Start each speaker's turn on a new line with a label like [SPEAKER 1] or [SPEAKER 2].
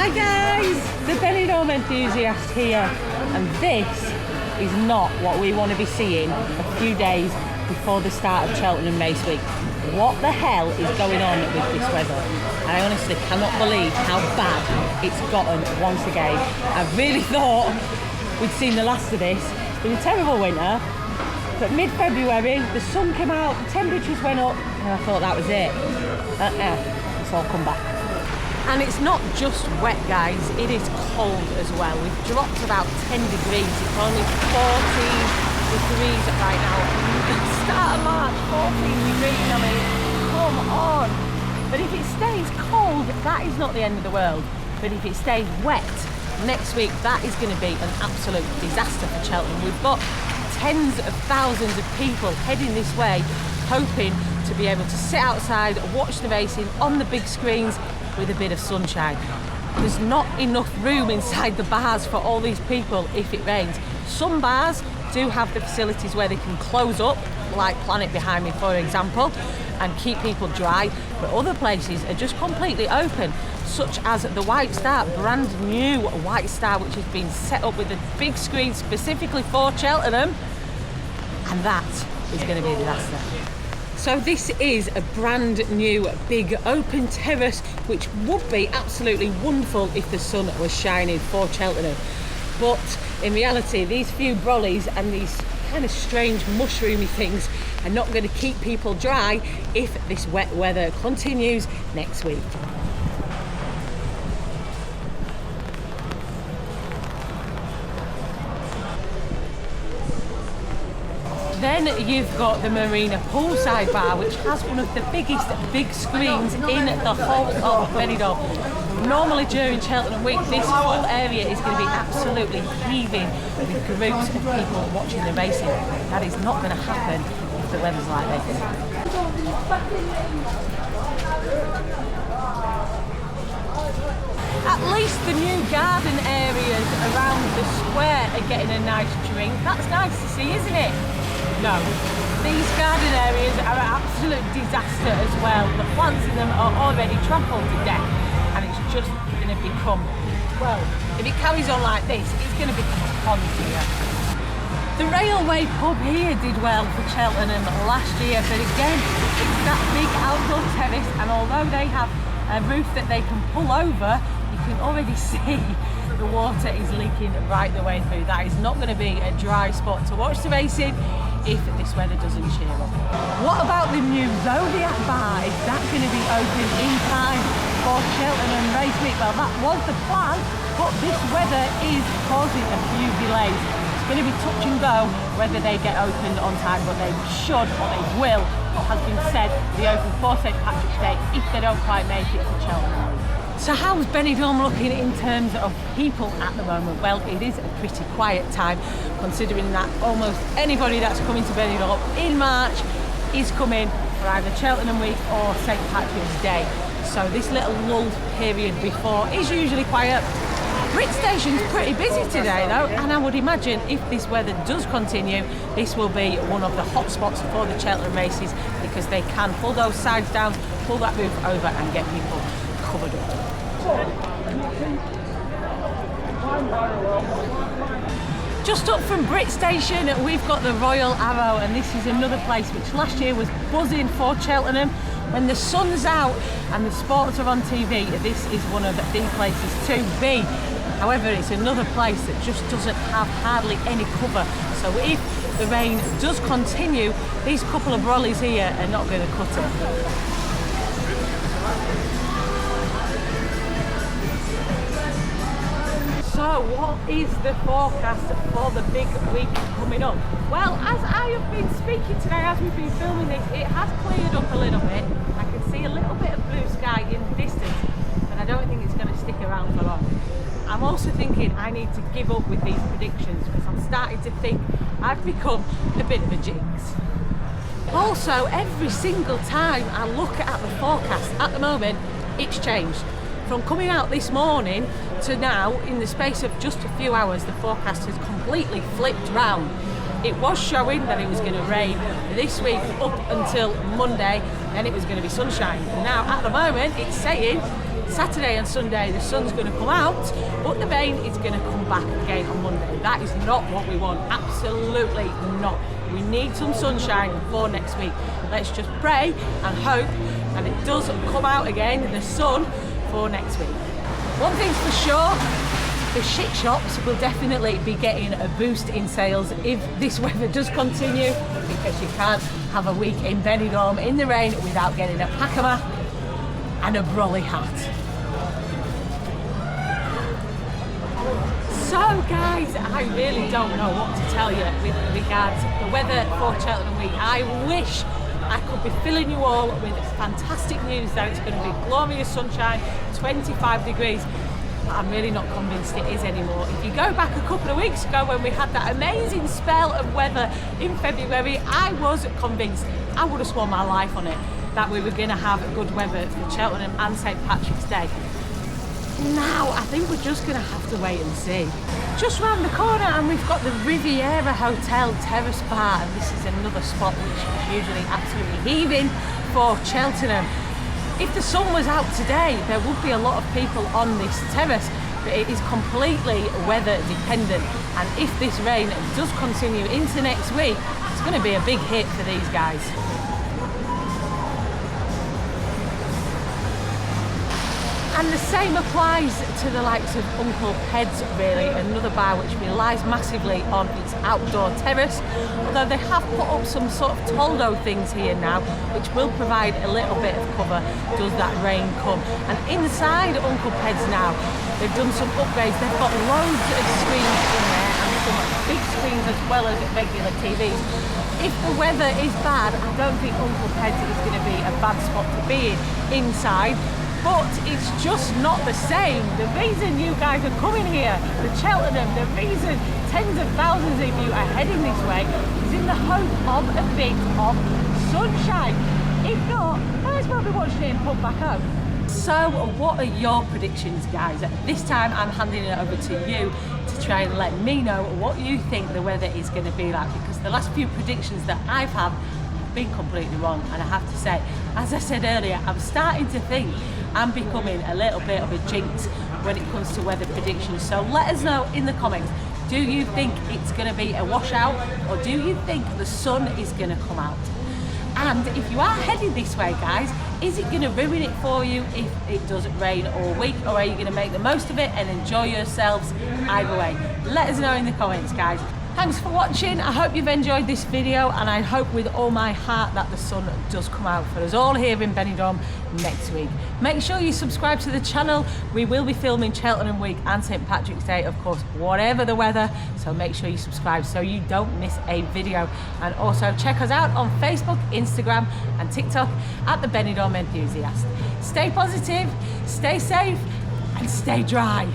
[SPEAKER 1] Hi guys, the Benidorm Enthusiast here, and this is not what we want to be seeing a few days before the start of Cheltenham race week. What the hell is going on with this weather? I honestly cannot believe how bad it's gotten once again. I really thought we'd seen the last of this. It's been a terrible winter, but mid-February the sun came out, the temperatures went up, and I thought that was it. It's all come back. And it's not just wet, guys, it is cold as well. We've dropped about 10 degrees, it's only 14 degrees right now. Start of March, 14 degrees, I mean, come on. But if it stays cold, that is not the end of the world. But if it stays wet next week, that is going to be an absolute disaster for Cheltenham. We've got tens of thousands of people heading this way, hoping to be able to sit outside, watch the racing on the big screens with a bit of sunshine. There's not enough room inside the bars for all these people if it rains. Some bars do have the facilities where they can close up, like Planet behind me for example, and keep people dry, but other places are just completely open, such as the White Star, brand new White Star, which has been set up with a big screen specifically for Cheltenham, and that is going to be a disaster. So this is a brand new big open terrace, which would be absolutely wonderful if the sun was shining for Cheltenham. But in reality, these few brollies and these kind of strange mushroomy things are not going to keep people dry if this wet weather continues next week. Then you've got the Marina poolside bar, which has one of the biggest big screens in the whole of Benidorm. Normally during Cheltenham week, this whole area is going to be absolutely heaving with groups of people watching the racing. That is not going to happen if the weather's like this. At least the new garden areas around the square are getting a nice drink. That's nice to see, isn't it? No, these garden areas are an absolute disaster as well. The plants in them are already trampled to death, and it's just going to become, well, if it carries on like this, it's going to become a pond here. The railway pub here did well for Cheltenham last year, but again, it's that big outdoor terrace, and although they have a roof that they can pull over, you can already see the water is leaking right the way through. That is not going to be a dry spot to watch the racing if this weather doesn't cheer up. What about the new Zodiac bar? Is that going to be open in time for Cheltenham race week? Well, that was the plan, but this weather is causing a few delays. It's going to be touch and go whether they get opened on time, but they should, or they will, what has been said, be open for St Patrick's Day if they don't quite make it to Cheltenham. So how's Benidorm looking in terms of people at the moment? Well, it is a pretty quiet time, considering that almost anybody that's coming to Benidorm in March is coming for either Cheltenham week or St Patrick's Day. So this little lull period before is usually quiet. Brit Station's pretty busy today though, and I would imagine if this weather does continue, this will be one of the hot spots for the Cheltenham races, because they can pull those sides down, pull that roof over and get people covered up. Just up from Brit Station, we've got the Royal Arrow, and this is another place which last year was buzzing for Cheltenham. When the sun's out and the sports are on TV, this is one of the places to be. However, it's another place that just doesn't have hardly any cover. So if the rain does continue, these couple of brollies here are not going to cut it. So what is the forecast for the big week coming up? Well, as I have been speaking today, as we've been filming this, it has cleared up a little bit. I can see a little bit of blue sky in the distance, but I don't think it's going to stick around for long. I'm also thinking I need to give up with these predictions, because I'm starting to think I've become a bit of a jinx. Also, every single time I look at the forecast at the moment, it's changed. From coming out this morning to now, in the space of just a few hours, the forecast has completely flipped round. It was showing that it was going to rain this week up until Monday, then it was going to be sunshine. And now at the moment it's saying Saturday and Sunday the sun's going to come out, but the rain is going to come back again on Monday. That is not what we want, absolutely not. We need some sunshine for next week. Let's just pray and hope and it does come out again, the sun, for next week. One thing's for sure, the shit shops will definitely be getting a boost in sales if this weather does continue, because you can't have a week in Benidorm in the rain without getting a pakama and a brolly hat. So guys, I really don't know what to tell you with regards to the weather for Cheltenham Week. I wish I could be filling you all with fantastic news that it's going to be glorious sunshine, 25 degrees. But I'm really not convinced it is anymore. If you go back a couple of weeks ago when we had that amazing spell of weather in February, I was convinced, I would have sworn my life on it, that we were going to have good weather for Cheltenham and St Patrick's Day. Now I think we're just going to have to wait and see. Just round the corner and we've got the Riviera Hotel Terrace Bar, and this is another spot which is usually absolutely heaving for Cheltenham. If the sun was out today, there would be a lot of people on this terrace, but it is completely weather dependent. And if this rain does continue into next week, it's going to be a big hit for these guys. And the same applies to the likes of Uncle Ped's, really, another bar which relies massively on its outdoor terrace, although they have put up some sort of Toldo things here now, which will provide a little bit of cover does that rain come. And inside Uncle Ped's now, they've done some upgrades. They've got loads of screens in there and some big screens as well as regular TVs. If the weather is bad, I don't think Uncle Ped's is going to be a bad spot to be in inside. But it's just not the same. The reason you guys are coming here to Cheltenham, the reason tens of thousands of you are heading this way, is in the hope of a bit of sunshine. If not, might as well be watching it and put back home. So what are your predictions, guys? This time I'm handing it over to you to try and let me know what you think the weather is going to be like, because the last few predictions that I've had have been completely wrong. And I have to say, as I said earlier, I'm starting to think I'm becoming a little bit of a jinx when it comes to weather predictions. So let us know in the comments, do you think it's going to be a washout, or do you think the sun is going to come out? And if you are heading this way, guys, is it going to ruin it for you if it doesn't rain all week, or are you going to make the most of it and enjoy yourselves either way? Let us know in the comments, guys. Thanks for watching. I hope you've enjoyed this video, and I hope with all my heart that the sun does come out for us all here in Benidorm next week. Make sure you subscribe to the channel. We will be filming Cheltenham Week and St Patrick's Day, of course, whatever the weather, so make sure you subscribe so you don't miss a video. And also check us out on Facebook, Instagram and TikTok at the Benidorm Enthusiast. Stay positive, stay safe and stay dry.